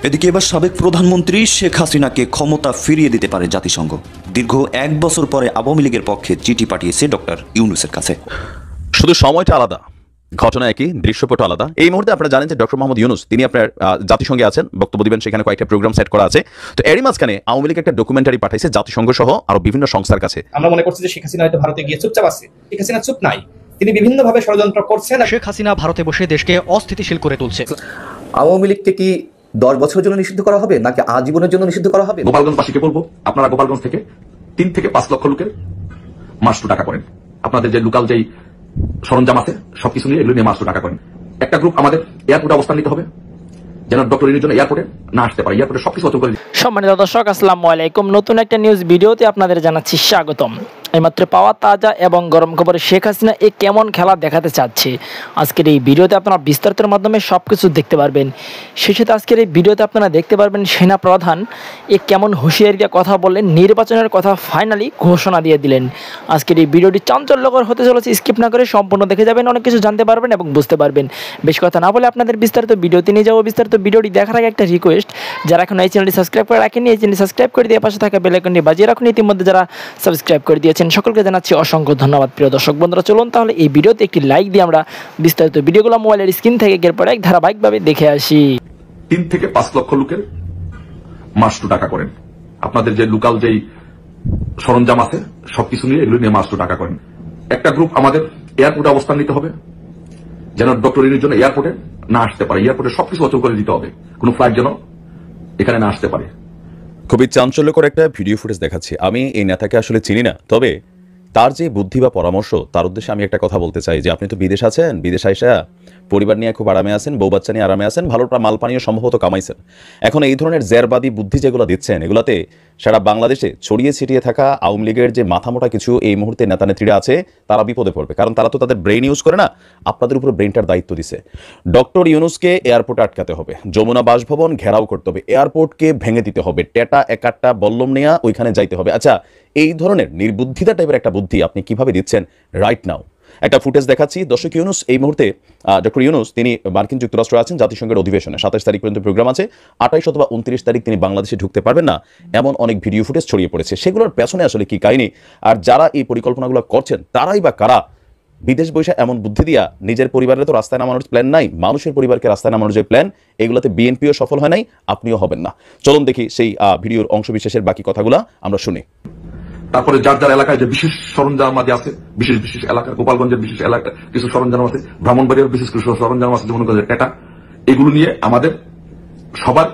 এদিকে এবার সাবেক প্রধানমন্ত্রী শেখ হাসিনাকে ক্ষমতা ফিরিয়ে দিতে পারে জাতিসংঘ। দীর্ঘ 1 বছর পরে আওয়ামী লীগের পক্ষে চিঠি পাঠিয়েছে ডক্টর ইউনূসের কাছে। শুধু সময়টা আলাদা, ঘটনা একই, দৃশ্যপট আলাদা। এই মুহূর্তে আপনারা জানেন যে ডক্টর মোহাম্মদ ইউনূস তিনি আপনার জাতিসংঘে আছেন, বক্তব্য দিবেন, সেখানে কয়েকটা প্রোগ্রাম সেট করা আছে। তো এরই মাঝখানে আওয়ামী লীগ একটা ডকুমেন্টারি পাঠাইছে জাতিসংঘ সহ আরো বিভিন্ন সংস্থার কাছে। আমরা মনে করছি যে শেখ হাসিনা হয়তো ভারতে গিয়ে চুপচাপ আছে। শেখ হাসিনা চুপ নাই, তিনি বিভিন্নভাবে ষড়যন্ত্র করছেন। শেখ হাসিনা ভারতে বসে দেশকে অস্থিতিশীল করে তুলছে। আওয়ামী লীগকে কি 10 বছরের জন্য নিষিদ্ধ করা হবে নাকি আজীবনের জন্য নিষিদ্ধ করা হবে? গোপালগঞ্জবাসীকে বলবো, আপনারা গোপালগঞ্জ থেকে 3 থেকে 5 লক্ষ লোকের মাসরু টাকা করেন। আপনাদের যে লোকাল যেই সরঞ্জাম আছে সবকিছু নিয়ে এগুলো নিয়ে মাসরু টাকা করেন। একটা গ্রুপ আমাদের এয়ারপোর্টে অবস্থান নিতে হবে, যেন ডক্টর ইউনূস জন্য এয়ারপোর্টে না আসতে পারে। এয়ারপোর্টে সবকিছু অচল করে। সম্মানিত দর্শক, আসসালামু আলাইকুম। নতুন একটা নিউজ ভিডিওতে আপনাদের জানাচ্ছি স্বাগতম। এইমাত্র পাওয়া তাজা এবং গরম খবরে শেখ হাসিনা কেমন খেলা দেখাতে চাচ্ছে, আজকের এই ভিডিওতে আপনারা বিস্তারিতের মাধ্যমে সব কিছু দেখতে পারবেন। সেই সাথে আজকের এই ভিডিওতে আপনারা দেখতে পারবেন সেনা প্রধান কেমন হুঁশিয়ারিতে কথা বললেন, নির্বাচনের কথা ফাইনালি ঘোষণা দিয়ে দিলেন। আজকের এই ভিডিওটি চাঞ্চল্যকর হতে চলেছে, স্কিপ না করে সম্পূর্ণ দেখে যাবেন, অনেক কিছু জানতে পারবেন এবং বুঝতে পারবেন। বেশ কথা না বলে আপনাদের বিস্তারিত ভিডিওতে নিয়ে যাবো। বিস্তারিত ভিডিওটি দেখার আগে একটা রিকোয়েস্ট, যারা এখন এই চ্যানেলটি সাবস্ক্রাইব করে রাখেননি, এই চ্যানেলটি সাবস্ক্রাইব করে দিয়ে পাশে থাকা বেল আইকনটি বাজিয়ে রাখুন। ইতিমধ্যে যারা সাবস্ক্রাইব করে দিয়েছেন সকলকে জানাচ্ছি অসংখ্য ধন্যবাদ। প্রিয় দর্শক বন্ধুরা, চলুন তাহলে এই ভিডিওতে একটি লাইক দিয়ে আমরা বিস্তারিত ভিডিওগুলো মোবাইলের স্ক্রিন থেকে এরপর এক ধারাবাহিকভাবে দেখে আসি। 3 থেকে 5 লক্ষ লোকের মাসরু টাকা করেন। আপনাদের যে লোকাল যেই সরঞ্জাম আছে সবকিছু নিয়ে এগুলো নিয়ে মাসরু টাকা করেন। একটা গ্রুপ আমাদের এয়ারপোর্টে অবস্থান নিতে হবে, যেন ডক্টর ইউনূস জন্য এয়ারপোর্টে না আসতে পারে। এয়ারপোর্টে সবকিছু অচল করে দিতে হবে, কোনো ফ্লাইট যেন এখানে না আসতে পারে। খুবই চাঞ্চল্যকর একটা ভিডিও ফুটেজ দেখাচ্ছি। আমি এই নেতাকে আসলে চিনি না, তবে তার যে বুদ্ধি বা পরামর্শ, তার উদ্দেশ্যে আমি একটা কথা বলতে চাই যে আপনি তো বিদেশ আছেন, বিদেশ আইসা পরিবার নিয়ে খুব আরামে আছেন, বউ বাচ্চা নিয়ে আরামে আছেন, ভালো মাল পানীয় সম্ভবত কামাইছেন। এখন এই ধরনের জেরবাদী বুদ্ধি যেগুলো দিচ্ছেন, এগুলাতে সারা বাংলাদেশে ছড়িয়ে ছিটিয়ে থাকা আওয়ামী লীগের যে মাথামোটা কিছু এই মুহূর্তে নেতা নেত্রীরা আছে, তারা বিপদে পড়বে। কারণ তারা তো তাদের ব্রেইন ইউজ করে না, আপনাদের উপর ব্রেইনটার দায়িত্ব দিছে। ডক্টর ইউনূসকে এয়ারপোর্টে আটকাতে হবে, যমুনা বাসভবন ঘেরাও করতে হবে, এয়ারপোর্টকে ভেঙে দিতে হবে, টেটা একাট্টা বল্লম নেয়া ওইখানে যাইতে হবে। আচ্ছা, এই ধরনের নির্বুদ্ধিতা টাইপের একটা বুদ্ধি আপনি কিভাবে দিচ্ছেন রাইট নাও? একটা ফুটেজ দেখাচ্ছি। দর্শক, ইউনূস এই মুহূর্তে ডক্টর ইউনূস তিনি মার্কিন যুক্তরাষ্ট্রে আছেন, জাতিসংঘের অধিবেশনে 27 তারিখ পর্যন্ত প্রোগ্রাম আছে। 28 অথবা 29 তারিখ তিনি বাংলাদেশে ঢুকতে পারবেন না, এমন অনেক ভিডিও ফুটেজ ছড়িয়ে পড়েছে। সেগুলোর পেছনে আসলে কি কাহিনী, আর যারা এই পরিকল্পনাগুলো করছেন তারাই বা কারা? বিদেশ বৈশা এমন বুদ্ধি দিয়া নিজের পরিবারের তো রাস্তায় নামানোর প্ল্যান নাই, মানুষের পরিবারকে রাস্তায় নামানোর যে প্ল্যান, এগুলোতে বিএনপিও সফল হয় নাই, আপনিও হবেন না। চলুন দেখি সেই ভিডিওর অংশ বিশেষের বাকি কথাগুলো আমরা শুনি। তারপরে যার যার এলাকায় যে বিশেষ সরঞ্জাম আদি আছে, বিশেষ বিশেষ এলাকা, গোপালগঞ্জের বিশেষ এলাকা কিছু সরঞ্জাম আছে, ব্রাহ্মণবাড়িয়ার বিশেষ কিছু সরঞ্জাম আছে, যেমন টেটা, এগুলো নিয়ে আমাদের সবার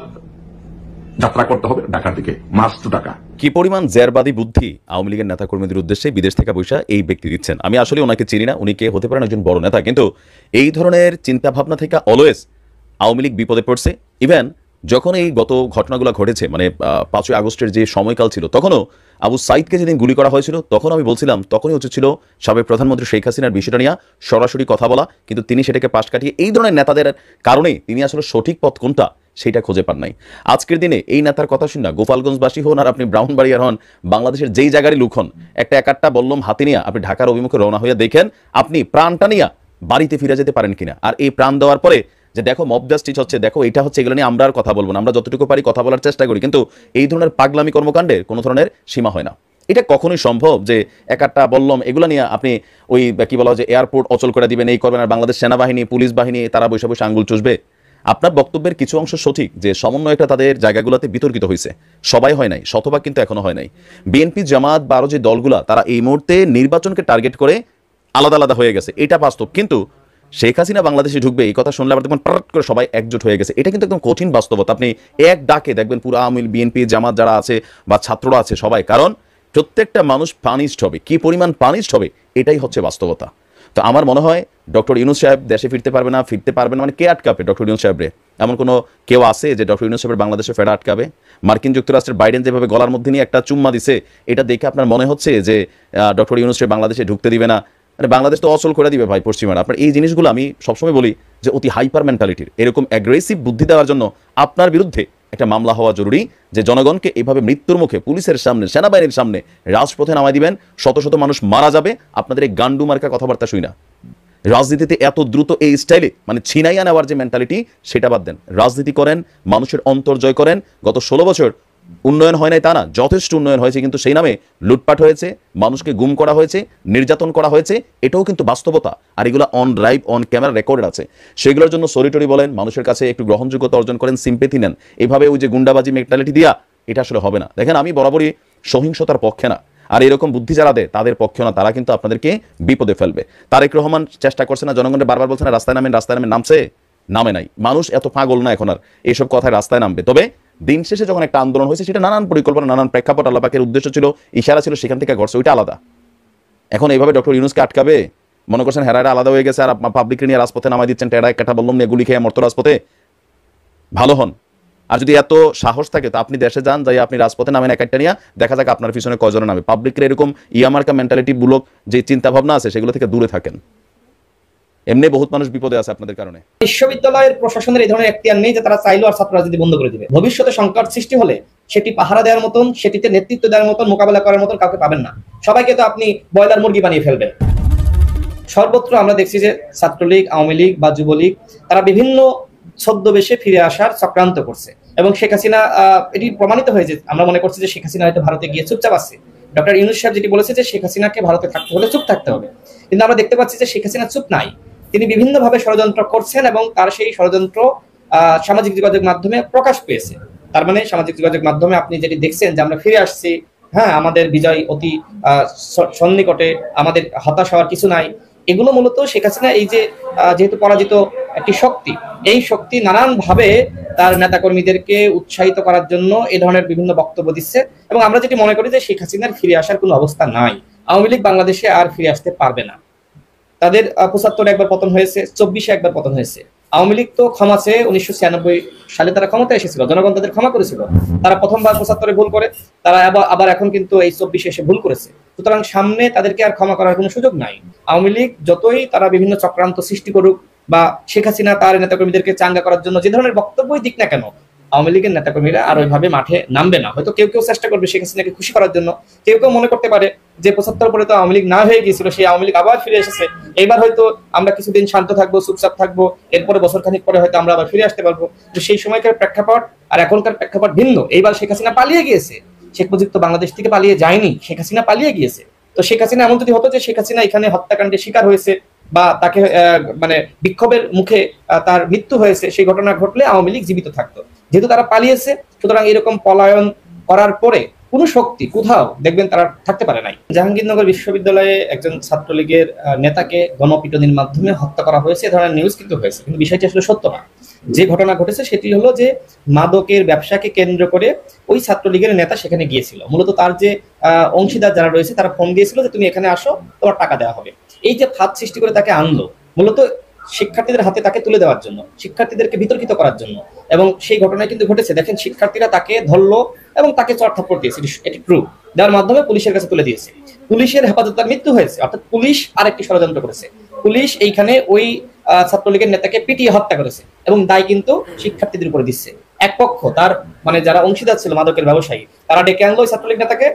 যাত্রা করতে হবে ঢাকার দিকে, মাসরু টাকা। কি পরিমাণ জেরবাদী বুদ্ধি আওয়ামী লীগের নেতা কর্মীদের উদ্দেশ্যে বিদেশ থেকে বৈশা এই ব্যক্তি দিচ্ছেন। আমি আসলে ওনাকে চিনি না, উনি কে হতে পারেন, একজন বড় নেতা, কিন্তু এই ধরনের চিন্তা ভাবনা থেকে অলওয়েজ আওয়ামী লীগ বিপদে পড়ছে। ইভেন যখন এই গত ঘটনাগুলো ঘটেছে, মানে 5ই আগস্টের যে সময়কাল ছিল, তখনও আবু সাইদকে যেদিন গুলি করা হয়েছিল, তখন আমি বলছিলাম তখনই উচিত ছিল সাবেক প্রধানমন্ত্রী শেখ হাসিনার বিষয়টা নিয়ে সরাসরি কথা বলা, কিন্তু তিনি সেটাকে পাশ কাটিয়ে এই ধরনের নেতাদের কারণেই তিনি আসলে সঠিক পথ কোনটা সেটা খুঁজে পান নাই। আজকের দিনে এই নেতার কথা শুনে গোপালগঞ্জবাসী হন আর আপনি ব্রাহ্মণবাড়িয়ার হন, বাংলাদেশের যেই জায়গারই লোক হন, একটা একাট্টা বল্লম হাতে নিয়ে আপনি ঢাকার অভিমুখে রওনা হয়ে দেখেন আপনি প্রাণটা নিয়ে বাড়িতে ফিরে যেতে পারেন কিনা। আর এই প্রাণ দেওয়ার পরে যে দেখো মব জাস্টিস হচ্ছে, দেখো এটা হচ্ছে, এগুলো নিয়ে আমরা আর কথা বলবো না, আমরা যতটুকু পারি কথা বলার চেষ্টা করি, কিন্তু এই ধরনের পাগলামি কর্মকাণ্ডের কোনো ধরনের সীমা হয় না। এটা কখনোই সম্ভব যে একাট্টা বল্লম এগুলো নিয়ে আপনি ওই কি বলা হয় যে এয়ারপোর্ট অচল করে দিবেন, এই করবেন, আর বাংলাদেশ সেনাবাহিনী পুলিশ বাহিনী তারা বসে বসে আঙ্গুল চুষবে? আপনার বক্তব্যের কিছু অংশ সঠিক যে সমন্বয়টা তাদের জায়গাগুলোতে বিতর্কিত হয়েছে, সবাই হয় নাই, শতভাগ কিন্তু এখনো হয় নাই। বিএনপি জামাত বা আরো যে দলগুলা, তারা এই মুহূর্তে নির্বাচনকে টার্গেট করে আলাদা আলাদা হয়ে গেছে, এটা বাস্তব। কিন্তু শেখ হাসিনা বাংলাদেশে ঢুকবে এই কথা শুনলে আবার দেখবেন পাট করে সবাই একজোট হয়ে গেছে, এটা কিন্তু একদম কঠিন বাস্তবতা। আপনি এক ডাকে দেখবেন পুরো আওয়ামী বিএনপি জামাত যারা আছে বা ছাত্ররা আছে সবাই, কারণ প্রত্যেকটা মানুষ পানিশড হবে, কি পরিমাণ পানিশড হবে এটাই হচ্ছে বাস্তবতা। তো আমার মনে হয় ডক্টর ইউনূস সাহেব দেশে ফিরতে পারবে না, মানে কে আটকাবে ডক্টর ইউনূস সাহেবরে? এমন কোনো কেউ আছে যে ডক্টর ইউনূস সাহেবের বাংলাদেশে ফেরা আটকাবে? মার্কিন যুক্তরাষ্ট্রের বাইডেন যেভাবে গলার মধ্যে নিয়ে একটা চুম্মা দিছে, এটা দেখে আপনার মনে হচ্ছে যে ডক্টর ইউনূস সাহেব বাংলাদেশে ঢুকতে দিবে না? বাংলাদেশ তো অচল করে দিবে ভাই পশ্চিমারা। আপনার এই জিনিসগুলো আমি সবসময় বলি যে অতি হাইপার মেন্টালিটির এরকম অ্যাগ্রেসিভ বুদ্ধি দেওয়ার জন্য আপনার বিরুদ্ধে একটা মামলা হওয়া জরুরি, যে জনগণকে এইভাবে মৃত্যুর মুখে পুলিশের সামনে সেনাবাহিনীর সামনে রাজপথে নামাই দিবেন, শত শত মানুষ মারা যাবে আপনাদের এই গান্ডু মার্কা কথাবার্তা শুই না। রাজনীতিতে এত দ্রুত এই স্টাইলে মানে ছিনাইয়া নেওয়ার যে মেন্টালিটি সেটা বাদ দেন। রাজনীতি করেন, মানুষের অন্তর জয় করেন। গত 16 বছর উন্নয়ন হয় নাই তা না, যথেষ্ট উন্নয়ন হয়েছে, কিন্তু সেই নামে লুটপাট হয়েছে, মানুষকে গুম করা হয়েছে, নির্যাতন করা হয়েছে, এটাও কিন্তু বাস্তবতা। আর এগুলো on live on camera recorded আছে। সেগুলোর জন্য সরিটরি বলেন, মানুষের কাছে একটু গ্রহণযোগ্যতা অর্জন করেন, সিম্পেথি নেন। এভাবে ওই যে গুন্ডাবাজি মেন্টালিটি দিয়া এটা আসলে হবে না। দেখেন, আমি বরাবরই সহিংসতার পক্ষে না, আর এরকম বুদ্ধি যারা দেয় তাদের পক্ষে না, তারা কিন্তু আপনাদেরকে বিপদে ফেলবে। তারেক রহমান চেষ্টা করছে না, জনগণের বারবার বলছে না রাস্তায় নামেন, রাস্তায় নামেন, নামছে? নামে নাই। মানুষ এত পাগল না এখন আর এইসব কথায় রাস্তায় নামবে। তবে দিন শেষে যখন একটা আন্দোলন হয়েছে, সেটা নানান পরিকল্পনা, নানান প্রেক্ষাপট, আল্লাহ পাকের উদ্দেশ্য ছিল, ইশারা ছিল, সেখান থেকে ঘটছে, ওইটা আলাদা। এখন এইভাবে ডক্টর ইউনূসকে আটকাবে, মনে করছেন হেরারা আলাদা হয়ে গেছে আর পাবলিককে নিয়ে রাজপথে নামাই দিচ্ছেন, টেরা একটা বললাম নিয়ে গুলি খেয়ে মর্ত রাজপথে। ভালো হন। আর যদি এত সাহস থাকে তো আপনি দেশে যান, যাই আপনি রাজপথে নামেন একটা নিয়ে, দেখা যাক আপনার পিছনে কয়জনে নামে। পাবলিকের এরকম ইয়ামার্কা মেন্টালিটি মূলক যে চিন্তা ভাবনা আছে সেগুলো থেকে দূরে থাকেন। এমনি বহুত মানুষ বিপদে আছে আপনাদের কারণে। বিশ্ববিদ্যালয়ের প্রশাসনের এই ধরনের এখতিয়ার নেই যে তারা চাইলেও আর ছাত্র রাজনীতি বন্ধ করে দিবে। ভবিষ্যতে সংকট সৃষ্টি হলে সেটি পাহারা দেওয়ার মতন, সেটিতে নেতৃত্ব দেওয়ার মতন, মোকাবেলা করার মতন কাউকে পাবেন না। সবাইকে তো আপনি ব্রয়লার মুরগি বানিয়ে ফেলবেন। সর্বত্র আমরা দেখছি যে ছাত্রলীগ, আওয়ামী লীগ বা যুবলীগ তারা বিভিন্ন ছদ্মবেশে ফিরে আসার চক্রান্ত করছে, এবং শেখ হাসিনা এটি প্রমাণিত হয়েছে। আমরা মনে করছি যে শেখ হাসিনা হয়তো ভারতে গিয়ে চুপচাপ আছে। ডক্টর ইউনূস সাহেব যেটি বলেছে যে শেখ হাসিনাকে ভারতে থাকতে হলে চুপ থাকতে হবে, কিন্তু আমরা দেখতে পাচ্ছি যে শেখ হাসিনা চুপ নাই। তিনি বিভিন্নভাবে ষড়যন্ত্র করছেন এবং তার সেই ষড়যন্ত্র সামাজিক যোগাযোগ মাধ্যমে প্রকাশ পেয়েছে। তার মানে সামাজিক যোগাযোগ মাধ্যমে আপনি যেটি দেখছেন যে আমরা ফিরে আসছি, হ্যাঁ আমাদের বিজয় অতি সন্নিকটে, আমাদের হতাশ হওয়ার কিছু নাই, এগুলো মূলত শেখ হাসিনা এই যে যেহেতু পরাজিত একটি শক্তি, এই শক্তি নানানভাবে তার নেতাকর্মীদেরকে উৎসাহিত করার জন্য এই ধরনের বিভিন্ন বক্তব্য দিচ্ছে। এবং আমরা যেটি মনে করি যে শেখ হাসিনার ফিরে আসার কোনো অবস্থা নাই। আওয়ামী লীগ বাংলাদেশে আর ফিরে আসতে পারবে না। তাদের ৭৫ একবার পতন হয়েছে, ২৪ একবার পতন হয়েছে। আওয়ামী লীগ তো ক্ষমা চেয়ে ১৯৯৬ সালে তারা ক্ষমতায় এসেছিল, জনগণ তাদের ক্ষমা করেছিল। তারা প্রথমবার ৭৫ ভুল করে, তারা আবার এখন কিন্তু এই ২৪ এসে ভুল করেছে। সুতরাং সামনে তাদেরকে আর ক্ষমা করার কোনো সুযোগ নাই। আওয়ামী লীগ যতই তারা বিভিন্ন চক্রান্ত সৃষ্টি করুক বা শেখ হাসিনা তার নেতাকর্মীদেরকে চাঙ্গা করার জন্য যে ধরনের বক্তব্যই দিক না কেন, আওয়ামী লীগের নেতাকর্মীরা আর ওইভাবে মাঠে নামবে না। হয়তো কেউ কেউ চেষ্টা করবে শেখ হাসিনাকে খুশি করার জন্য, কেউ কেউ মনে করতে পারে যে ৭৫ পরে তো আওয়ামী লীগ না হয়ে গিয়েছিল, সেই আওয়ামী লীগ আবার ফিরে এসেছে, এবার হয়তো আমরা কিছুদিন শান্ত থাকবো, চুপচাপ থাকবো, এরপরে বছর খানিক পরে হয়তো আমরা আবার ফিরে আসতে পারবো। তো সেই সময়কার প্রেক্ষাপট আর এখনকার প্রেক্ষাপট ভিন্ন। এইবার শেখ হাসিনা পালিয়ে গিয়েছে, শেখ মুজিব তো বাংলাদেশ থেকে পালিয়ে যায়নি, শেখ হাসিনা পালিয়ে গিয়েছে। তো শেখ হাসিনা এমন যদি হতো যে শেখ হাসিনা এখানে হত্যাকাণ্ডের শিকার হয়েছে বা তাকে মানে বিক্ষোভের মুখে তার মৃত্যু হয়েছে, সেই ঘটনা ঘটলে আওয়ামী লীগ জীবিত থাকতো। যেহেতু তারা পালিয়েছে, সুতরাং এরকম পলায়ন করার পরে কোনো শক্তি কোথাও দেখবেন তারা থাকতে পারে নাই। জাহাঙ্গীরনগর বিশ্ববিদ্যালয়ে একজন ছাত্রলীগের নেতাকে গণপিটুনির মাধ্যমে হত্যা করা হয়েছে, এ ধরনের নিউজ কিন্তু হয়েছে, কিন্তু বিষয়টি আসলে সত্য না। যে ঘটনা ঘটেছে সেটি হলো যে মাদকের ব্যবসাকে কেন্দ্র করে ওই ছাত্রলীগের নেতা সেখানে গিয়েছিল। মূলত তার যে অংশীদার যারা রয়েছে তারা ফোন দিয়েছিল যে তুমি এখানে আসো, তোমার টাকা দেওয়া হবে। এই যে ফাঁদ সৃষ্টি করে তাকে আনলো মূলত শিক্ষার্থীদের হাতে তাকে তুলে দেওয়ার জন্য, শিক্ষার্থীদেরকে বিতর্কিত করার জন্য। এবং সেই ঘটনায় কিন্তু ঘটেছে, দেখেন শিক্ষার্থীরা তাকে ধরলো এবং তাকে চড় থাপ্পড় দিয়েছে, এটি ট্রু, দেওয়ার মাধ্যমে পুলিশের কাছে তুলে দিয়েছে। পুলিশের হেফাজতে তার মৃত্যু হয়েছে, অর্থাৎ পুলিশ আরেকটি ষড়যন্ত্র করেছে। পুলিশ এইখানে ওই ছাত্রলীগের নেতাকে পিটিয়ে হত্যা করেছে এবং দায় কিন্তু শিক্ষার্থীদের উপরে দিচ্ছে। এক পক্ষ তার মানে যারা অংশীদার ছিল মাদকের ব্যবসায়ী, তারা ডেকে আনলো ওই ছাত্রলীগ নেতাকে,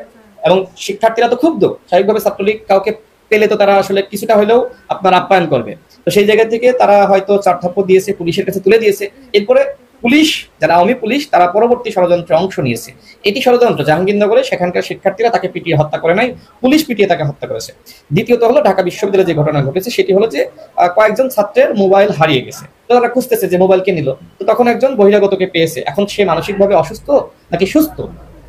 এবং শিক্ষার্থীরা তো ক্ষুব্ধ, স্বাভাবিকভাবে ছাত্রলীগ কাউকে পেলে তো তারা আসলে কিছুটা হলেও আপনার আপ্যায়ন করবে। তো সেই জায়গা থেকে তারা হয়তো চড় থাপ্পড় দিয়েছে, পুলিশের কাছে তুলে দিয়েছে। এরপরে পুলিশ, যারা আওয়ামী পুলিশ, তারা পরবর্তী ষড়যন্ত্রে অংশ নিয়েছে। এটি ষড়যন্ত্র। জাহাঙ্গীরনগরে সেখানকার শিক্ষার্থীরা তাকে পিটিয়ে হত্যা করে নাই, পুলিশ পিটিয়ে তাকে হত্যা করেছে। দ্বিতীয়ত হলো ঢাকা বিশ্ববিদ্যালয়ে যে ঘটনা ঘটেছে সেটি হলো যে কয়েকজন ছাত্রের মোবাইল হারিয়ে গেছে, তো তারা খুঁজতেছে যে মোবাইল কে নিল। তো তখন একজন বহিরাগতকে পেয়েছে। এখন সে মানসিকভাবে অসুস্থ নাকি সুস্থ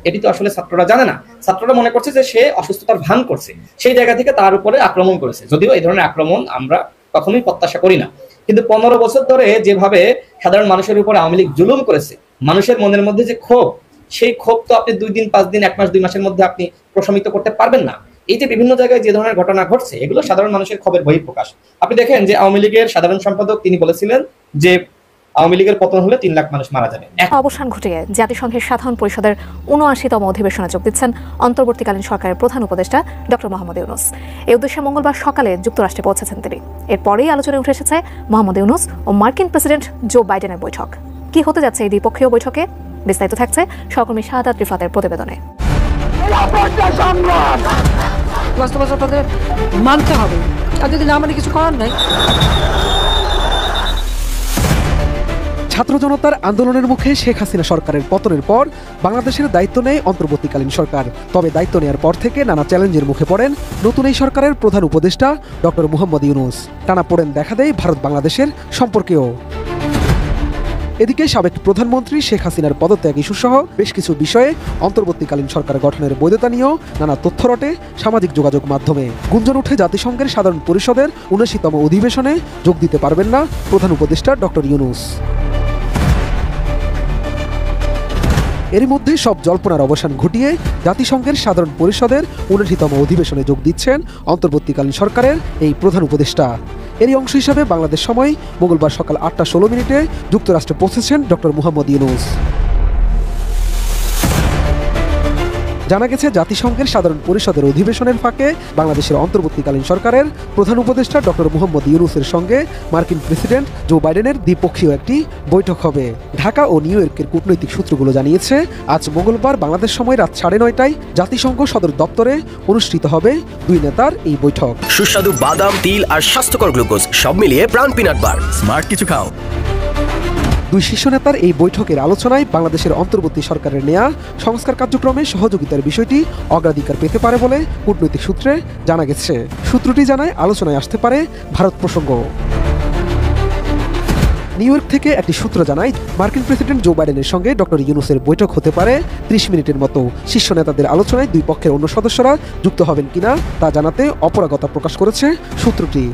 এটি তো আসলে ছাত্ররা জানে না। ছাত্ররা মনে করছে যে সে অসুস্থতার ভান করছে, সেই জায়গা থেকে তার উপরে আক্রমণ করেছে। যদিও এই ধরনের আক্রমণ আমরা কখনোই প্রত্যাশা করি না, কিন্তু 15 বছর ধরে যেভাবে সাধারণ মানুষের উপর আওয়ামী লীগ জুলুম করেছে, মানুষের মনের মধ্যে যে ক্ষোভ, সেই ক্ষোভ তো আপনি 2 দিন 5 দিন 1 মাস 2 মাসের মধ্যে আপনি প্রশমিত করতে পারবেন না। এই যে বিভিন্ন জায়গায় যে ধরনের ঘটনা ঘটছে, এগুলো সাধারণ মানুষের ক্ষোভের বহিঃপ্রকাশ। আপনি দেখেন যে আওয়ামী লীগের সাধারণ সম্পাদক তিনি বলেছিলেন যে আওয়ামী লীগের পতন হলে 3 লাখ মানুষ মারা যাবে। অবসান ঘটিয়ে জাতিসংঘের সাধারণ পরিষদের ৭৯তম অধিবেশনে যোগ দিচ্ছেন অন্তর্বর্তীকালীন সরকারের প্রধান উপদেষ্টা ডক্টর মোহাম্মদ ইউনূস। এই উদ্দেশ্যে মঙ্গলবার সকালে যুক্তরাষ্ট্রে পৌঁছেছেন তিনি। এরপরেই আলোচনায় উঠে এসেছে মোহাম্মদ ইউনূস ও মার্কিন প্রেসিডেন্ট জো বাইডেনের বৈঠক। কি হতে যাচ্ছে এই দ্বিপক্ষীয় বৈঠকে, বিস্তারিত থাকছে সহকর্মী শাহাদাত রিফাতের প্রতিবেদনে। বাস্তবতা তাদের মানতে হবে, আর যদি না মানে কিছু করার নাই। ছাত্র জনতার আন্দোলনের মুখে শেখ হাসিনা সরকারের পতনের পর বাংলাদেশের দায়িত্ব নেয় অন্তর্বর্তীকালীন সরকার। তবে দায়িত্ব নেওয়ার পর থেকে নানা চ্যালেঞ্জের মুখে পড়েন নতুন এই সরকারের প্রধান উপদেষ্টা ডক্টর মুহাম্মদ ইউনূস। টানাপোড়েন দেখা দেয় ভারত বাংলাদেশের সম্পর্কেও। এদিকে সাবেক প্রধানমন্ত্রী শেখ হাসিনার পদত্যাগ ইস্যুসহ বেশ কিছু বিষয়ে অন্তর্বর্তীকালীন সরকার গঠনের বৈধতা নিয়েও নানা তথ্য রটে সামাজিক যোগাযোগ মাধ্যমে। গুঞ্জন উঠে জাতিসংঘের সাধারণ পরিষদের ৭৯তম অধিবেশনে যোগ দিতে পারবেন না প্রধান উপদেষ্টা ডক্টর ইউনূস। এরই মধ্যে সব জল্পনার অবসান ঘটিয়ে জাতিসংঘের সাধারণ পরিষদের ৭৯তম অধিবেশনে যোগ দিচ্ছেন অন্তর্বর্তীকালীন সরকারের এই প্রধান উপদেষ্টা। এরই অংশ হিসাবে বাংলাদেশ সময় মঙ্গলবার সকাল ৮টা ১৬ যুক্তরাষ্ট্রে পৌঁছেছেন ডক্টর মুহাম্মদ ইউনূস। জানা গেছে জাতিসংঘের সাধারণ পরিষদের অধিবেশনের ফাঁকে বাংলাদেশের অন্তর্বর্তীকালীন সরকারের প্রধান উপদেষ্টা ডক্টর মুহাম্মদ ইউনূসের সঙ্গে মার্কিন প্রেসিডেন্ট জো বাইডেনের দ্বিপক্ষীয় একটি বৈঠক হবে। ঢাকা ও নিউ ইয়র্কের কূটনৈতিক সূত্রগুলো জানিয়েছে আজ মঙ্গলবার বাংলাদেশ সময় রাত ৯:৩০ জাতিসংঘ সদর দপ্তরে অনুষ্ঠিত হবে দুই নেতার এই বৈঠক। সুস্বাদু বাদাম, তিল আর স্বাস্থ্যকর গ্লুকোজ সব মিলিয়ে প্রাণ পিনাট বার। স্মার্ট কিছু খাও। দুই শীর্ষ নেতার এই বৈঠকের আলোচনায় বাংলাদেশের অন্তর্বর্তী সরকারের নেয়া সংস্কার কার্যক্রমে সহযোগিতার বিষয়টি অগ্রাধিকার পেতে পারে বলে কূটনৈতিক সূত্রে জানা গেছে। সূত্রটি জানায় আলোচনায় আসতে পারে ভারত প্রসঙ্গ। নিউ ইয়র্ক থেকে একটি সূত্র জানায় মার্কিন প্রেসিডেন্ট জো বাইডেনের সঙ্গে ডক্টর ইউনূসের বৈঠক হতে পারে ৩০ মিনিটের মতো। শীর্ষ নেতাদের আলোচনায় দুই পক্ষের অন্য সদস্যরা যুক্ত হবেন কিনা তা জানাতে অপারগতা প্রকাশ করেছে সূত্রটি।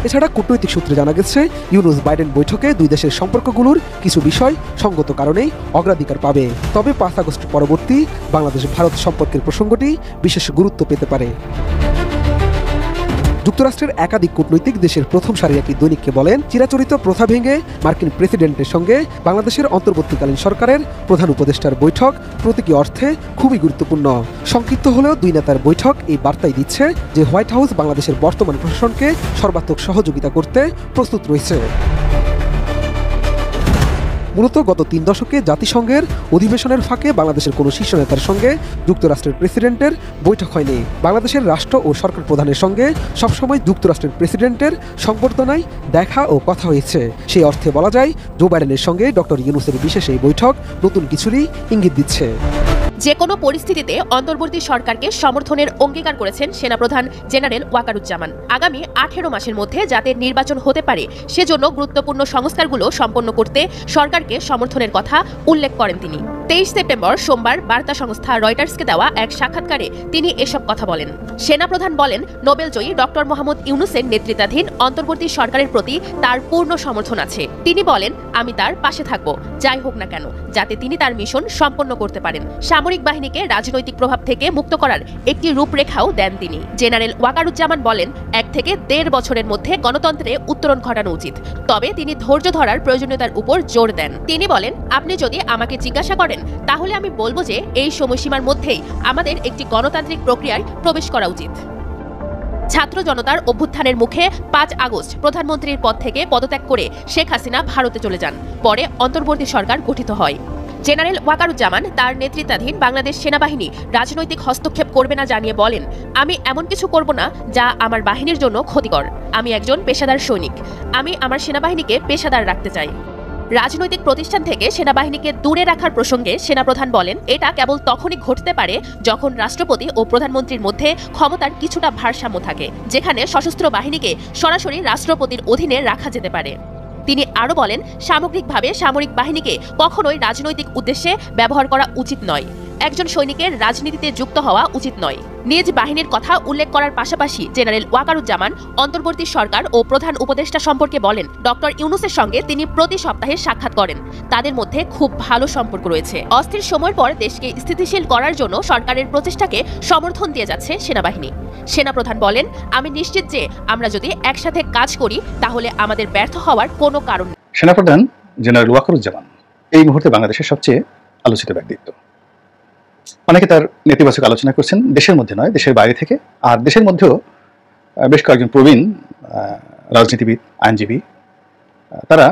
এছাড়া কূটনৈতিক সূত্রে জানা গেছে ইউনূস বাইডেন বৈঠকে দুই দেশের সম্পর্কগুলোর কিছু বিষয় সঙ্গত কারণেই অগ্রাধিকার পাবে। তবে ৫ আগস্ট পরবর্তী বাংলাদেশ ভারত সম্পর্কের প্রসঙ্গটি বিশেষ গুরুত্ব পেতে পারে। যুক্তরাষ্ট্রের একাধিক কূটনৈতিক দেশের প্রথম সারির একটি দৈনিককে বলেন, চিরাচরিত প্রথা ভেঙে মার্কিন প্রেসিডেন্টের সঙ্গে বাংলাদেশের অন্তর্বর্তীকালীন সরকারের প্রধান উপদেষ্টার বৈঠক প্রতীকী অর্থে খুবই গুরুত্বপূর্ণ। সংক্ষিপ্ত হলেও দুই নেতার বৈঠক এই বার্তাই দিচ্ছে যে হোয়াইট হাউস বাংলাদেশের বর্তমান প্রশাসনকে সর্বাত্মক সহযোগিতা করতে প্রস্তুত রয়েছে। মূলত গত ৩ দশকে জাতিসংঘের অধিবেশনের ফাঁকে বাংলাদেশের কোনো শীর্ষ নেতার সঙ্গে যুক্তরাষ্ট্রের প্রেসিডেন্টের বৈঠক হয়নি। বাংলাদেশের রাষ্ট্র ও সরকার প্রধানের সঙ্গে সবসময় যুক্তরাষ্ট্রের প্রেসিডেন্টের সংবর্ধনায় দেখা ও কথা হয়েছে। সেই অর্থে বলা যায় জো বাইডেনের সঙ্গে ডক্টর ইউনূসের বিশেষ এই বৈঠক নতুন কিছুরই ইঙ্গিত দিচ্ছে। যে কোনো পরিস্থিতিতে অন্তর্বর্তী সরকারকে সমর্থনের অঙ্গীকার করেছেন সেনাপ্রধান জেনারেল ওয়াকারুজ্জামান। আগামী ১৮ মাসের মধ্যে যাতে নির্বাচন হতে পারে সেজন্য গুরুত্বপূর্ণ সংস্কারগুলো সম্পন্ন করতে সরকারকে সমর্থনের কথা উল্লেখ করেন তিনি। ২৩ সেপ্টেম্বর সোমবার বার্তা সংস্থা রয়টার্সকে দেওয়া এক সাক্ষাৎকারে তিনি এসব কথা বলেন। সেনাপ্রধান বলেন, নোবেলজয়ী ডক্টর মোহাম্মদ ইউনূসের নেতৃত্বাধীন অন্তর্বর্তী সরকারের প্রতি তার পূর্ণ সমর্থন আছে। তিনি বলেন, আমি তার পাশে থাকব যাই হোক না কেন, যাতে তিনি তার মিশন সম্পন্ন করতে পারেন। সামরিক বাহিনীকে রাজনৈতিক প্রভাব থেকে মুক্ত করার একটি রূপরেখাও দেন তিনি। জেনারেল ওয়াকারুজ্জামান বলেন, ১ থেকে ১.৫ বছরের মধ্যে গণতন্ত্রে উত্তরণ ঘটানো উচিত। তবে তিনি ধৈর্য ধরার প্রয়োজনীয়তার উপর জোর দেন। তিনি বলেন, আপনি যদি আমাকে জিজ্ঞাসা করেন তাহলে আমি বলবো যে এই সময়সীমার মধ্যেই আমাদের একটি গণতান্ত্রিক প্রক্রিয়ায় প্রবেশ করা উচিত। ছাত্র জনতার অভ্যুত্থানের মুখে ৫ আগস্ট প্রধানমন্ত্রীর পদ থেকে পদত্যাগ করে শেখ হাসিনা ভারতে চলে যান। পরে অন্তর্বর্তী সরকার গঠিত হয়। জেনারেল ওয়াকারুজ্জামান তার নেতৃত্বাধীন বাংলাদেশ সেনাবাহিনী রাজনৈতিক হস্তক্ষেপ করবে না জানিয়ে বলেন, আমি এমন কিছু করব না যা আমার বাহিনীর জন্য ক্ষতিকর। আমি একজন পেশাদার সৈনিক। আমি আমার সেনাবাহিনীকে পেশাদার রাখতে চাই। রাজনৈতিক প্রতিষ্ঠান থেকে সেনাবাহিনীকে দূরে রাখার প্রসঙ্গে সেনাপ্রধান বলেন, এটা কেবল তখনই ঘটতে পারে যখন রাষ্ট্রপতি ও প্রধানমন্ত্রীর মধ্যে ক্ষমতার কিছুটা ভারসাম্য থাকে, যেখানে সশস্ত্র বাহিনীকে সরাসরি রাষ্ট্রপতির অধীনে রাখা যেতে পারে। তিনি আরও বলেন, সামগ্রিকভাবে সামরিক বাহিনীকে কখনোই রাজনৈতিক উদ্দেশ্যে ব্যবহার করা উচিত নয়। একজন সৈনিকের রাজনীতিতে যুক্ত হওয়া উচিত নয়। নিজ বাহিনীর কথা উল্লেখ করার পাশাপাশি জেনারেল ওয়াকারুজ্জামান অন্তর্বর্তী সরকার ও প্রধান উপদেষ্টা সম্পর্কে বলেন, ডক্টর ইউনূসের সঙ্গে তিনি প্রতি সপ্তাহে সাক্ষাৎ করেন। তাদের মধ্যে খুব ভালো সম্পর্ক রয়েছে। অস্থির সময়ের পর দেশকে স্থিতিশীল করার জন্য সরকারের প্রচেষ্টাকে সমর্থন দিয়ে যাচ্ছে সেনাবাহিনী। সেনাপ্রধান বলেন, আমি নিশ্চিত যে আমরা যদি একসাথে কাজ করি তাহলে আমাদের ব্যর্থ হওয়ার কোনো কারণ নেই। সেনাপ্রধান জেনারেল ওয়াকারুজ্জামান এই মুহূর্তে বাংলাদেশের সবচেয়ে আলোচিত ব্যক্তিত্ব। অনেকে তার নেতিবাচক আলোচনা করছেন, দেশের মধ্যে নয়, দেশের বাইরে থেকে। আর দেশের মধ্যেও বেশ কয়েকজন প্রবীণ রাজনীতিবিদ, আইনজীবী তারা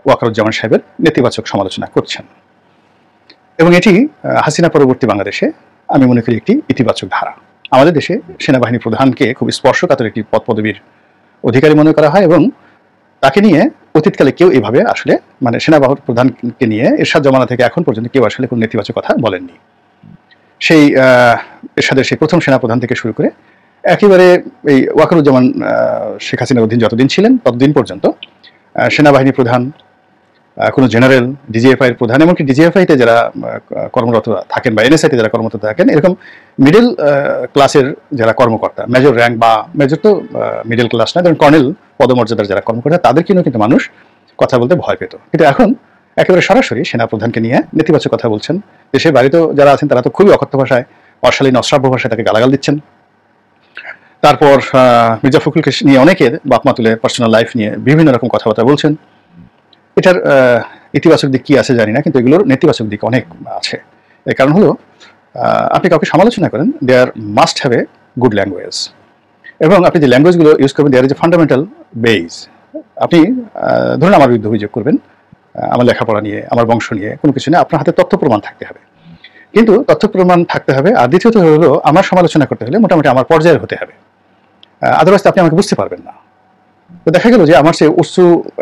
ওয়াকারুজ্জামান সাহেবের নেতিবাচক সমালোচনা করছেন। এবং এটি হাসিনা পরবর্তী বাংলাদেশে আমি মনে করি একটি ইতিবাচক ধারা। আমাদের দেশে সেনাবাহিনী প্রধানকে খুব স্পর্শকাতর একটি পদ পদবীর অধিকারী মনে করা হয় এবং তাকে নিয়ে অতীতকালে কেউ এইভাবে আসলে মানে সেনাবাহিনী প্রধানকে নিয়ে এরশাদ জমানা থেকে এখন পর্যন্ত কেউ আসলে কোনো নেতিবাচক কথা বলেননি। সেই এরশাদের সেই প্রথম সেনাপ্রধান থেকে শুরু করে একেবারে এই ওয়াকারুজ্জামান শেখ হাসিনার অধীন যতদিন ছিলেন ততদিন পর্যন্ত সেনাবাহিনী প্রধান, কোনো জেনারেল, ডিজিএফআই এর প্রধান, এমনকি ডিজিএফআইতে যারা কর্মরত থাকেন বা এনএসআইতে যারা কর্মরত থাকেন, এরকম মিডল ক্লাসের যারা কর্মকর্তা, মেজর র্যাঙ্ক বা মেজর তো মিডল ক্লাস না, ধরেন কর্নেল পদমর্যাদার যারা কর্মকর্তা, তাদেরকে নিয়েও কিন্তু মানুষ কথা বলতে ভয় পেত। কিন্তু এখন একেবারে সরাসরি সেনাপ্রধানকে নিয়ে নেতিবাচক কথা বলছেন। দেশের বাড়িতেও যারা আছেন তারা তো খুবই অকথ্য ভাষায়, অশালীন অশ্রাব্য ভাষায় তাকে গালাগাল দিচ্ছেন। তারপর মির্জা ফখরুলকে নিয়ে অনেকে বাপমা তুলে পার্সোনাল লাইফ নিয়ে বিভিন্ন রকম কথাবার্তা বলছেন। এটার ইতিবাচক দিক কি আছে জানি না, কিন্তু এগুলোর নেতিবাচক দিক অনেক আছে। এর কারণ হলো আপনি কাউকে সমালোচনা করেন, there must have a good language, এবং আপনি যে ল্যাঙ্গুয়েজগুলো ইউজ করবেন there is a fundamental base. আপনি ধরুন আমার বিরুদ্ধে অভিযোগ করবেন আমার লেখাপড়া নিয়ে, আমার বংশ নিয়ে, কোনো কিছু নিয়ে, আপনার হাতে তথ্য প্রমাণ থাকতে হবে। কিন্তু তথ্য প্রমাণ থাকতে হবে, আর দ্বিতীয়ত হলো আমার সমালোচনা করতে হলে মোটামুটি আমার পর্যায়ের হতে হবে, আদারওয়াইজ আপনি আমাকে বুঝতে পারবেন না। তো দেখা গেল যে আমার সে উচ্চ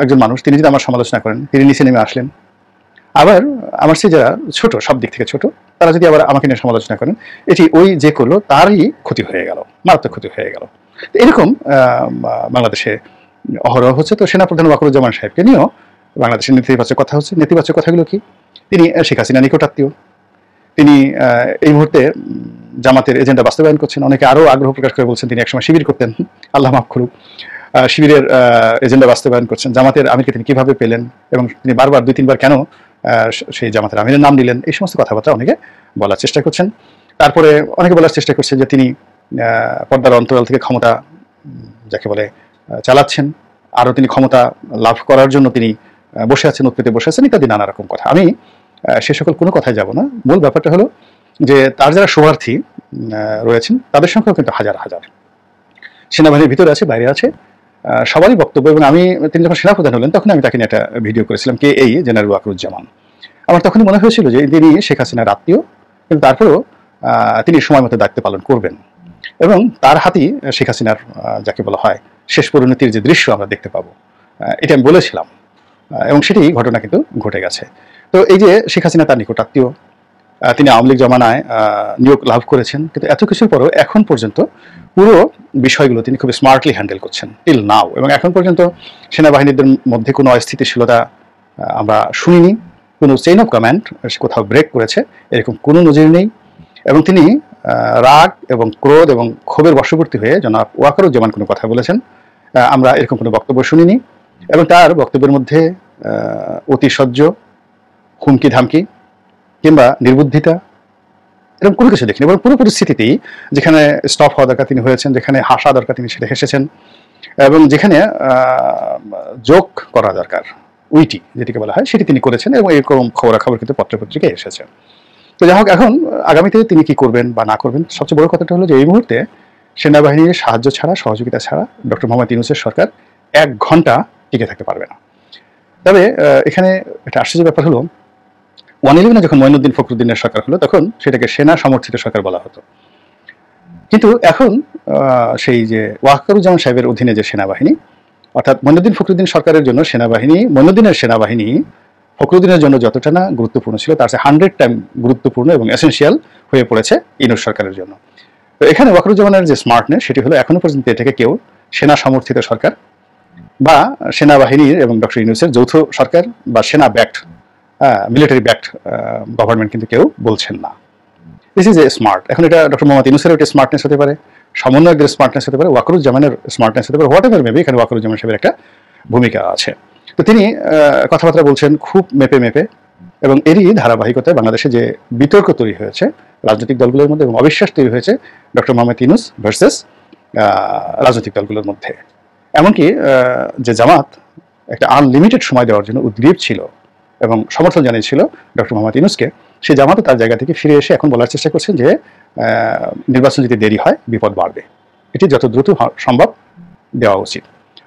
একজন মানুষ, তিনি যদি আমার সমালোচনা করেন, তিনি নিচে নেমে আসলেন। আবার আমার সে যারা ছোট, সব দিক থেকে ছোট, তারা যদি আবার আমাকে নিয়ে সমালোচনা করেন, এটি ওই যে করলো তারই ক্ষতি হয়ে গেল, মারাত্মক ক্ষতি হয়ে গেল। এরকম বাংলাদেশে অহরহ হচ্ছে। তো সেনাপ্রধান ওয়াকারুজ্জামান সাহেবকে নিয়েও বাংলাদেশের নেতিবাচক কথা হচ্ছে। নেতিবাচক কথাগুলো কি? তিনি শেখ হাসিনা নিকটাত্মীয়, তিনি এই মুহূর্তে জামাতের এজেন্ডা বাস্তবায়ন করছেন। অনেকে আরও আগ্রহ প্রকাশ করে বলছেন তিনি একসময় শিবির করতেন, আল্লাহ মাফ করুক, শিবিরের এজেন্ডা বাস্তবায়ন করছেন। জামাতের আমিরকে তিনি কিভাবে পেলেন এবং তিনি বারবার 2-3 বার কেন সেই জামাতের আমিরের নাম নিলেন, এই সমস্ত কথাবার্তা অনেকে বলার চেষ্টা করছেন। তারপরে অনেকে বলার চেষ্টা করছেন যে তিনি পর্দার অন্তরাল থেকে ক্ষমতা যাকে বলে চালাচ্ছেন, আরও তিনি ক্ষমতা লাভ করার জন্য তিনি বসে আছেন, উৎপেতে বসে আছেন, ইত্যাদি নানা রকম কথা। আমি সে সকল কোনো কথায় যাব না। মূল ব্যাপারটা হলো যে তার যারা শোভার্থী রয়েছেন তাদের সংখ্যাও কিন্তু হাজার হাজার, সেনাবাহিনীর ভিতরে আছে, বাইরে আছে, সবারই বক্তব্য। এবং তিনি যখন সেনাপ্রধান হলেন তখন আমি তাকে নিয়ে একটা ভিডিও করেছিলাম, কে এই জেনারেল ওয়াকারুজ্জামান। আমার তখনই মনে হয়েছিল যে তিনি শেখ হাসিনার আত্মীয়, কিন্তু তারপরেও তিনি সময় মতো দায়িত্ব পালন করবেন এবং তার হাতেই শেখ হাসিনার যাকে বলা হয় শেষ পরিণতির যে দৃশ্য আমরা দেখতে পাবো, এটা আমি বলেছিলাম এবং সেটি ঘটনা কিন্তু ঘটে গেছে। তো এই যে শেখ হাসিনা তার নিকটাত্মীয়, তিনি আওয়ামী লীগ জমানায় নিয়োগ লাভ করেছেন, কিন্তু এত কিছুর পরও এখন পর্যন্ত পুরো বিষয়গুলো তিনি খুব স্মার্টলি হ্যান্ডেল করছেন টিল নাও। এবং এখন পর্যন্ত সেনাবাহিনীদের মধ্যে কোনো অস্থিতিশীলতা আমরা শুনিনি, কোনো চেইন অফ কমান্ড কোথাও ব্রেক করেছে এরকম কোনো নজির নেই। এবং তিনি রাগ এবং ক্রোধ এবং ক্ষোভের বশবর্তী হয়ে জনাব ওয়াকারুজ্জামান কোনো কথা বলেছেন আমরা এরকম কোনো বক্তব্য শুনিনি। এবং তার বক্তব্যের মধ্যে অতিশয্য, হুমকি ধামকি কিংবা নির্বুদ্ধিতা এরকম কোনো কিছু দেখিনি। এবং পুরো পরিস্থিতিতেই যেখানে স্টপ হওয়া দরকার তিনি হয়েছেন, যেখানে হাসা দরকার তিনি সেটা হেসেছেন, এবং যেখানে যোগ করা দরকার উইটি যেটিকে বলা হয় সেটি তিনি করেছেন। এবং এরকম খবরাখবর কিন্তু পত্রপত্রিকায় এসেছে। তো যাই হোক, এখন আগামীতে তিনি কি করবেন বা না করবেন, সবচেয়ে বড় কথাটা হলো যে এই মুহূর্তে সেনাবাহিনীর সাহায্য ছাড়া, সহযোগিতা ছাড়া ডক্টর মোহাম্মদ ইউনূসের সরকার 1 ঘন্টা টিকে থাকতে পারবে না। তবে এখানে একটা আশ্চর্য ব্যাপার হলো 111-এ যখন মঈনুদ্দিন ফখরুদ্দিনের সরকার হলো তখন সেটাকে সেনা সমর্থিত সরকার বলা হতো। কিন্তু এখন সেই যে ওয়াকারুজ্জামান সাহেবের অধীনে যে সেনাবাহিনী, অর্থাৎ মঈনুদ্দিন ফখরুদ্দিন সরকারের জন্য সেনাবাহিনী, মঈনুদ্দিনের সেনাবাহিনী ফখরুদ্দিনের জন্য যতটা না গুরুত্বপূর্ণ ছিল তার চেয়ে 100 টাইম গুরুত্বপূর্ণ এবং এসেনশিয়াল হয়ে পড়েছে ইউনূস সরকারের জন্য। তো এখানে ওয়াকারুজ্জামানের যে স্মার্টনেস সেটি হলো এখনো পর্যন্ত এটাকে কেউ সেনা সমর্থিত সরকার বা সেনাবাহিনীর এবং ডক্টর ইউনূসের যৌথ সরকার বা সেনা ব্যাক্ট মিলিটারি ব্যাক্ট গভর্নমেন্ট কিন্তু কেউ বলছেন না। This is a smart. এখন এটা ডক্টর মোহাম্মদ ইউনূসের একটা স্মার্টনেস হতে পারে, সমন্বয়কদের স্মার্টনেস হতে পারে, ওয়াকারুজ্জামানের স্মার্টনেস হতে পারে, হোয়াট এভার মেবি এখানে ওয়াকারুজ্জামান সাহেবের একটা ভূমিকা আছে। তো তিনি কথাবার্তা বলছেন খুব মেপে মেপে, এবং এরই ধারাবাহিকতায় বাংলাদেশে যে বিতর্ক তৈরি হয়েছে রাজনৈতিক দলগুলোর মধ্যে এবং অবিশ্বাস তৈরি হয়েছে ডক্টর মোহাম্মদ ইউনূস ভার্সেস রাজনৈতিক দলগুলোর মধ্যে, এমনকি যে জামাত একটা আনলিমিটেড সময় দেওয়ার জন্য উদ্গ্রীব ছিল এবং সমর্থন জানিয়েছিল ডক্টর মোহাম্মদ ইউনূসকে, সেই জামাতও তার জায়গা থেকে ফিরে এসে এখন বলার চেষ্টা করছেন যে নির্বাচন যদি দেরি হয় বিপদ বাড়বে, এটি যত দ্রুত সম্ভব দেওয়া উচিত।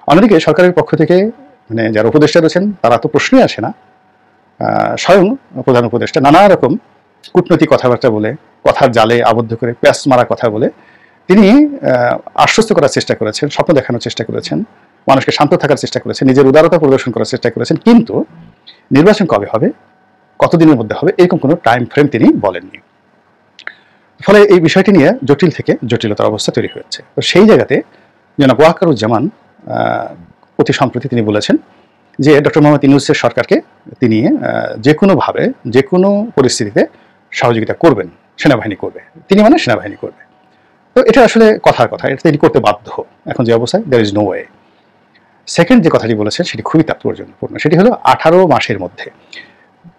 অন্যদিকে সরকারের পক্ষ থেকে মানে যারা উপদেষ্টা রয়েছেন তারা তো প্রশ্নই আসে না, স্বয়ং প্রধান উপদেষ্টা নানা রকম কূটনৈতিক কথাবার্তা বলে, কথার জালে আবদ্ধ করে প্যাস মারা কথা বলে তিনি আশ্বস্ত করার চেষ্টা করেছেন, স্বপ্ন দেখানোর চেষ্টা করেছেন, মানুষকে শান্ত থাকার চেষ্টা করেছেন, নিজের উদারতা প্রদর্শন করার চেষ্টা করেছেন, কিন্তু নির্বাচন কবে হবে, কতদিনের মধ্যে হবে, এরকম কোনো টাইম ফ্রেম তিনি বলেননি। ফলে এই বিষয়টি নিয়ে জটিল থেকে জটিলতার অবস্থা তৈরি হয়েছে। তো সেই জায়গাতে জনাব ওয়াকারুজ্জামান অতি সম্প্রতি তিনি বলেছেন যে ডক্টর মোহাম্মদ ইউনূসের সরকারকে তিনি যে কোনোভাবে যে কোনো পরিস্থিতিতে সহযোগিতা করবেন, সেনাবাহিনী করবে, তিনি মানে সেনাবাহিনী করবে। তো এটা আসলে কথার কথা, এটা তিনি করতে বাধ্য এখন যে অবস্থায়, there is no way. Second যে কথাটি বলেছেন সেটি খুবই তাৎপর্যপূর্ণ, সেটি হলো 18 মাসের মধ্যে।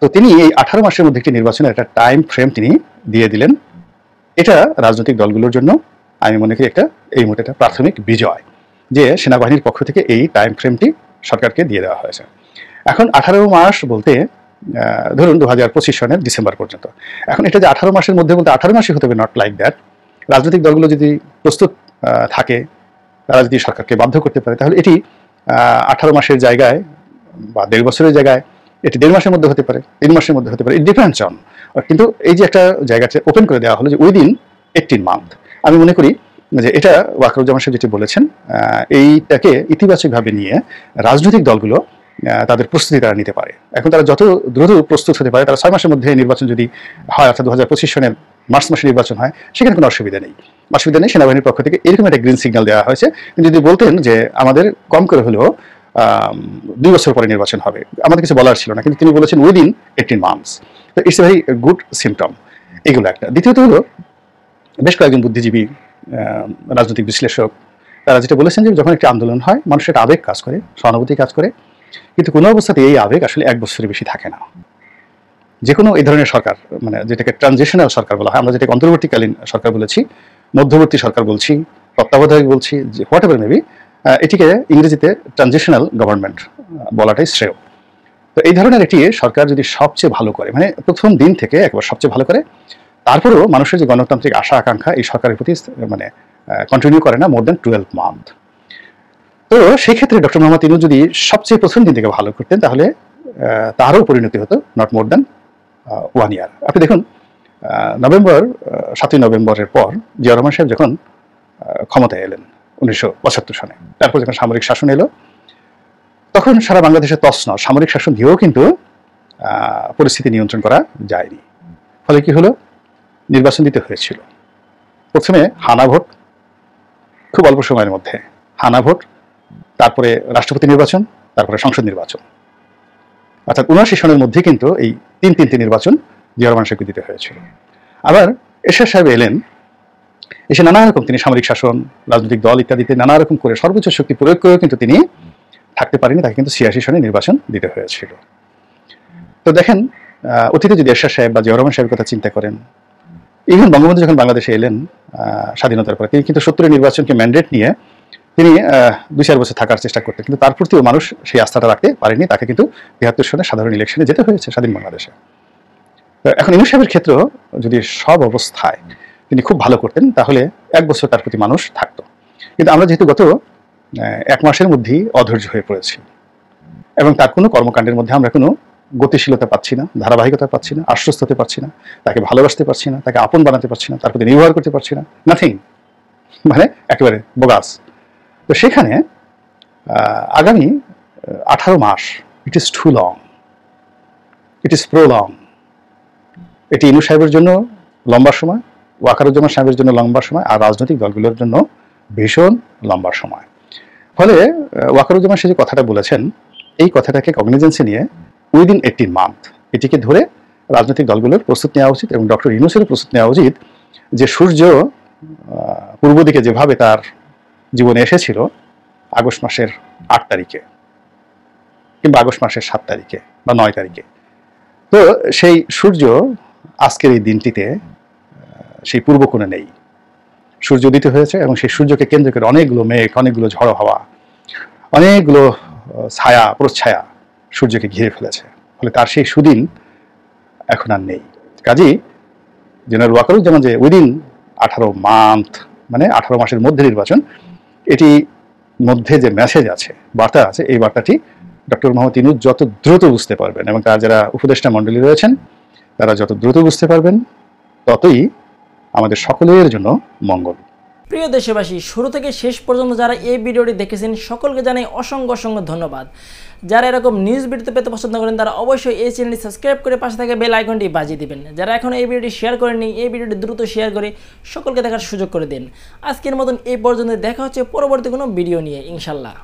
তো তিনি এই 18 মাসের মধ্যে একটি নির্বাচনের একটা টাইম ফ্রেম তিনি দিয়ে দিলেন। এটা রাজনৈতিক দলগুলোর জন্য আমি মনে করি এই মুহূর্তে একটা প্রাথমিক বিজয় যে সেনাবাহিনীর পক্ষ থেকে এই টাইম ফ্রেমটি সরকারকে দিয়ে দেওয়া হয়েছে। এখন 18 মাস বলতে ধরুন 2025 সনের ডিসেম্বর পর্যন্ত। এখন এটা যে 18 মাসের মধ্যে বলতে 18 মাসই হতে হবে, নট লাইক দ্যাট। রাজনৈতিক দলগুলো যদি প্রস্তুত থাকে, তারা যদি সরকারকে বাধ্য করতে পারে, তাহলে এটি 18 মাসের জায়গায় বা 1.5 বছরের জায়গায় এটি 1.5 মাসের মধ্যে হতে পারে, 3 মাসের মধ্যে হতে পারে, ইট ডিপেন্ডস অন। কিন্তু এই যে একটা জায়গাতে ওপেন করে দেওয়া হলো যে উইদিন 18 মান্থ, আমি মনে করি যে এটা ওয়াকারুজ্জামান সাহেব যেটি বলেছেন এইটাকে ইতিবাচকভাবে নিয়ে রাজনৈতিক দলগুলো তাদের প্রস্তুতি তারা নিতে পারে। এখন তারা যত দ্রুত প্রস্তুত হতে পারে, তারা 6 মাসের মধ্যে নির্বাচন যদি হয়, অর্থাৎ 2025 সনের মার্চ মাসে নির্বাচন হয়, সেখানে কোনো অসুবিধা নেই। সেনাবাহিনীর পক্ষ থেকে এরকম একটা গ্রিন সিগন্যাল দেওয়া হয়েছে। যদি বলতেন যে আমাদের কম করে হলেও 2 বছর পরে নির্বাচন হবে, আমাদের কিছু বলার ছিল না, কিন্তু তিনি বলেছেন উইদিন 18 মান্থস। তো it's a very good symptom. এগুলো একটা। দ্বিতীয়ত হলো বেশ কয়েকজন বুদ্ধিজীবী, রাজনৈতিক বিশ্লেষক, তারা যেটা বলেছেন যে যখন একটি আন্দোলন হয়, মানুষের একটা আবেগ কাজ করে, সহানুভূতি কাজ করে, কিন্তু কোনো অবস্থাতে এই আবেগ আসলে 1 বছরের বেশি থাকে না। যে কোনো এই ধরনের সরকার, মানে যেটাকে ট্রানজিশনাল সরকার বলা হয়, আমরা যেটাকে অন্তর্বর্তীকালীন সরকার বলেছি, মধ্যবর্তী সরকার বলছি, তত্ত্বাবধায়ক বলছি, যে হোয়াট এভার মেবি, এটিকে ইংরেজিতে ট্রানজিশনাল গভর্নমেন্ট বলাটাই শ্রেয়। তো এই ধরনের একটি সরকার যদি সবচেয়ে ভালো করে, মানে প্রথম দিন থেকে একবার সবচেয়ে ভালো করে, তারপরেও মানুষের যে গণতান্ত্রিক আশা আকাঙ্ক্ষা এই সরকারের প্রতি মানে কন্টিনিউ করে না মোর দেন 12 মান্থ। তো সেই ক্ষেত্রে ডক্টর মোহাম্মদ ইউনূস যদি সবচেয়ে প্রথম দিন থেকে ভালো করতেন, তাহলে তারও পরিণতি হতো নট মোর দেন 1 ইয়ার। আপনি দেখুন 7ই নভেম্বরের পর জিয়া রহমান সাহেব যখন ক্ষমতায় এলেন 1975 সনে, তারপর যখন সামরিক শাসন এলো, তখন সারা বাংলাদেশে তছনছ, সামরিক শাসন দিয়েও কিন্তু পরিস্থিতি নিয়ন্ত্রণ করা যায়নি। ফলে কি হলো, নির্বাচন দিতে হয়েছিল। প্রথমে হানা ভোট, খুব অল্প সময়ের মধ্যে হানা ভোট, তারপরে রাষ্ট্রপতি নির্বাচন, তারপরে সংসদ নির্বাচন, অর্থাৎ 79 সনের মধ্যে কিন্তু এই 3টি নির্বাচন জিয়া রহমান সাহেবকে দিতে হয়েছিল। আবার এরশাদ সাহেব এলেন, এসে নানা রকম তিনি সামরিক শাসন, রাজনৈতিক দল ইত্যাদিতে নানা রকম করে সর্বোচ্চ শক্তি প্রয়োগ করেও কিন্তু তিনি থাকতে পারেনি, তাকে কিন্তু 86 সনে নির্বাচন দিতে হয়েছিল। তো দেখেন, অতীতে যদি এরশাদ সাহেব বা জিয়া রহমান সাহেবের কথা চিন্তা করেন, ইভেন বঙ্গবন্ধু যখন বাংলাদেশে এলেন স্বাধীনতার পরে, তিনি কিন্তু 70 নির্বাচনকে ম্যান্ডেট নিয়ে তিনি 2-4 বছর থাকার চেষ্টা করতেন, কিন্তু তার প্রতিও মানুষ সেই আস্থাটা রাখতে পারেনি, তাকে কিন্তু 73 সনে সাধারণ ইলেকশনে যেতে হয়েছে স্বাধীন বাংলাদেশে। এখন ইউনূস সাহেবের ক্ষেত্রে যদি সব অবস্থায় তিনি খুব ভালো করতেন, তাহলে 1 বছর তার প্রতি মানুষ থাকতো। কিন্তু আমরা যেহেতু গত 1 মাসের মধ্যেই অধৈর্য হয়ে পড়েছি, এবং তার কোনো কর্মকাণ্ডের মধ্যে আমরা কোনো গতিশীলতা পাচ্ছি না, ধারাবাহিকতা পাচ্ছি না, আশ্বস্ত হতে পারছি না, তাকে ভালোবাসতে পারছি না, তাকে আপন বানাতে পারছি না, তার প্রতি নির্ভর করতে পারছি না, নাথিং, মানে একেবারে বোগাস। তো সেখানে আগামী 18 মাস, it is too long, it is prolong. এটি ইউনূস সাহেবের জন্য লম্বা সময়, ওয়াকারুজ্জামান সাহেবের জন্য লম্বা সময়, আর রাজনৈতিক দলগুলোর জন্য ভীষণ লম্বা সময়। ফলে ওয়াকারুজ্জামান সাহেব যে কথাটা বলেছেন, এই কথাটাকে কগনিজেন্সে নিয়ে উইদিন 18 মান্থ এটিকে ধরে রাজনৈতিক দলগুলোর প্রস্তুত নেওয়া উচিত, এবং ডক্টর ইউনূসেরও প্রস্তুত নেওয়া উচিত যে সূর্য পূর্ব দিকে যেভাবে তার জীবনে এসেছিল আগস্ট মাসের 8 তারিখে কিংবা আগস্ট মাসের 7 তারিখে বা 9 তারিখে, তো সেই সূর্য আজকের এই দিনটিতে সেই পূর্ব কোণে নেই। সূর্য উদিত হয়েছে, এবং সেই সূর্যকে কেন্দ্র করে অনেকগুলো মেঘ, অনেকগুলো ঝড়ো হাওয়া, অনেকগুলো ছায়া, প্রচ্ছায়া সূর্যকে ঘিরে ফেলেছে। ফলে তার সেই সুদিন এখন আর নেই। কাজেই জেনারেল ওয়াকারুজ্জামান যে উইদিন 18 মান্থ, মানে 18 মাসের মধ্যে নির্বাচন, এটি মধ্যে যে মেসেজ আছে, বার্তা আছে, এই বার্তাটি ডক্টর মোহাম্মদ ইউনূস যত দ্রুত বুঝতে পারবেন, এবং তার যারা উপদেষ্টা মণ্ডলী রয়েছেন তারা যত দ্রুত বুঝতে পারবেন, ততই আমাদের সকলের জন্য মঙ্গল। প্রিয় দেশবাসী, শুরু থেকে শেষ পর্যন্ত যারা এই ভিডিওটি দেখেছেন সকলকে জানাই অসংখ্য অসংখ্য ধন্যবাদ। যারা এরকম নিউজ ভিডিও পেতে পছন্দ করেন তারা অবশ্যই এই চ্যানেলটি সাবস্ক্রাইব করে পাশে থাকা বেল আইকনটি বাজিয়ে দিবেন। যারা এখন এই ভিডিওটি শেয়ার করেননি, এই ভিডিওটি দ্রুত শেয়ার করে সকলকে দেখার সুযোগ করে দিন। আজকের মতন এই পর্যন্ত দেখা হচ্ছে পরবর্তী কোনো ভিডিও নিয়ে ইনশাল্লাহ।